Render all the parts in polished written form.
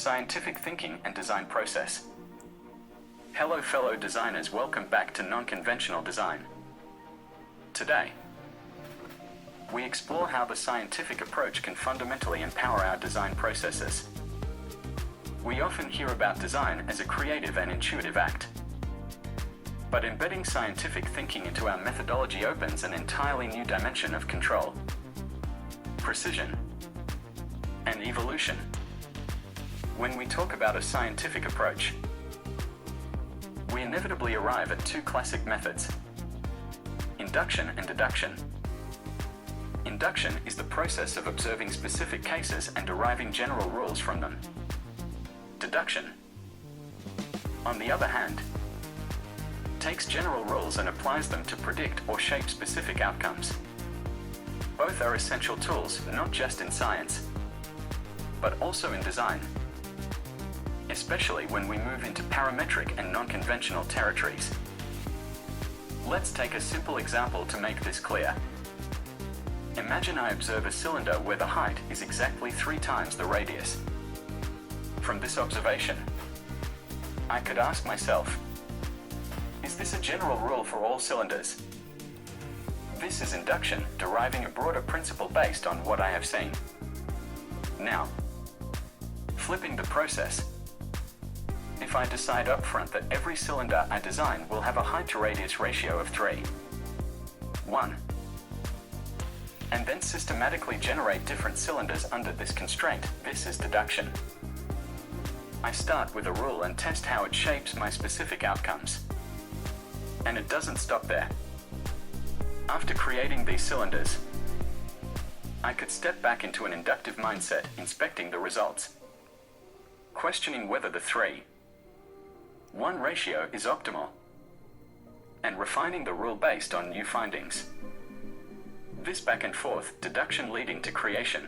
scientific thinking and design process. Hello fellow designers, welcome back to Non-Conventional Design. Today, we explore how the scientific approach can fundamentally empower our design processes. We often hear about design as a creative and intuitive act. But embedding scientific thinking into our methodology opens an entirely new dimension of control, precision, and evolution. When we talk about a scientific approach, we inevitably arrive at two classic methods: induction and deduction. Induction is the process of observing specific cases and deriving general rules from them. Deduction, on the other hand, takes general rules and applies them to predict or shape specific outcomes. Both are essential tools, not just in science, but also in design, especially when we move into parametric and non-conventional territories. Let's take a simple example to make this clear. Imagine I observe a cylinder where the height is exactly 3 times the radius. From this observation, I could ask myself, is this a general rule for all cylinders? This is induction, deriving a broader principle based on what I have seen. Now, flipping the process, if I decide upfront that every cylinder I design will have a height-to-radius ratio of 3:1, and then systematically generate different cylinders under this constraint, this is deduction. I start with a rule and test how it shapes my specific outcomes. And it doesn't stop there. After creating these cylinders, I could step back into an inductive mindset, inspecting the results, questioning whether the 3:1 ratio is optimal, and refining the rule based on new findings. This back and forth, deduction leading to creation,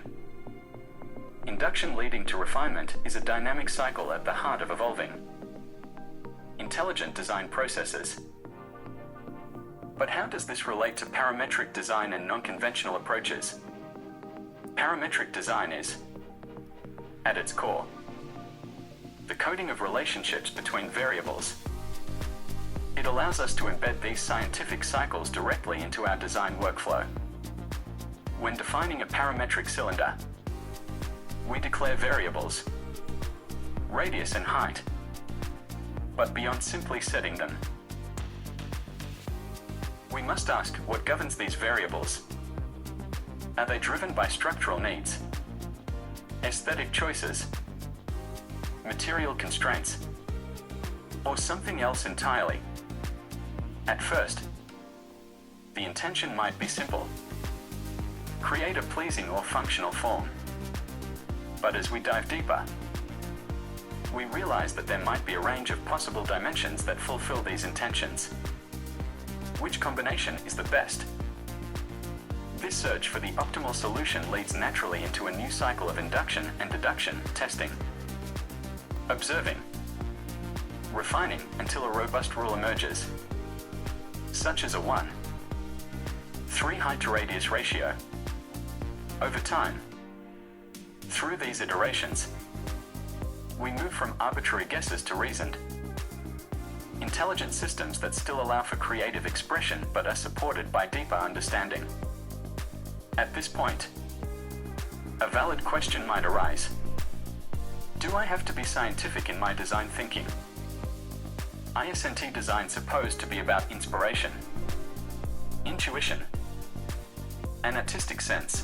induction leading to refinement, is a dynamic cycle at the heart of evolving, intelligent design processes. But how does this relate to parametric design and non-conventional approaches? Parametric design is, at its core, the coding of relationships between variables. It allows us to embed these scientific cycles directly into our design workflow. When defining a parametric cylinder, we declare variables, radius and height, but beyond simply setting them, we must ask what governs these variables. Are they driven by structural needs, aesthetic choices, material constraints, or something else entirely? At first, the intention might be simple: create a pleasing or functional form. But as we dive deeper, we realize that there might be a range of possible dimensions that fulfill these intentions. Which combination is the best? This search for the optimal solution leads naturally into a new cycle of induction and deduction testing, observing, refining until a robust rule emerges, such as a 1:3 height-to-radius ratio. Over time, through these iterations, we move from arbitrary guesses to reasoned, intelligent systems that still allow for creative expression but are supported by deeper understanding. At this point, a valid question might arise: do I have to be scientific in my design thinking? Isn't design supposed to be about inspiration, intuition, and artistic sense?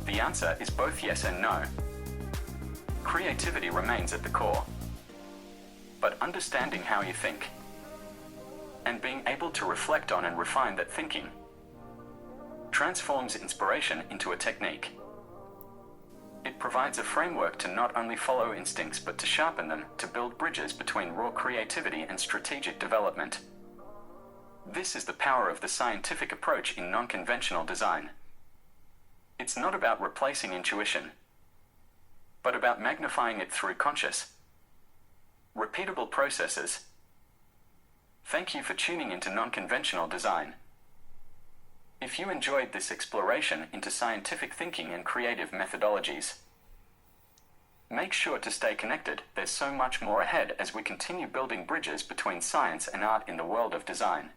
The answer is both yes and no. Creativity remains at the core, but understanding how you think, and being able to reflect on and refine that thinking, transforms inspiration into a technique. It provides a framework to not only follow instincts but to sharpen them, to build bridges between raw creativity and strategic development. This is the power of the scientific approach in non-conventional design. It's not about replacing intuition, but about magnifying it through conscious, repeatable processes. Thank you for tuning into Non-Conventional Design. If you enjoyed this exploration into scientific thinking and creative methodologies, Make sure to stay connected, there's so much more ahead as we continue building bridges between science and art in the world of design.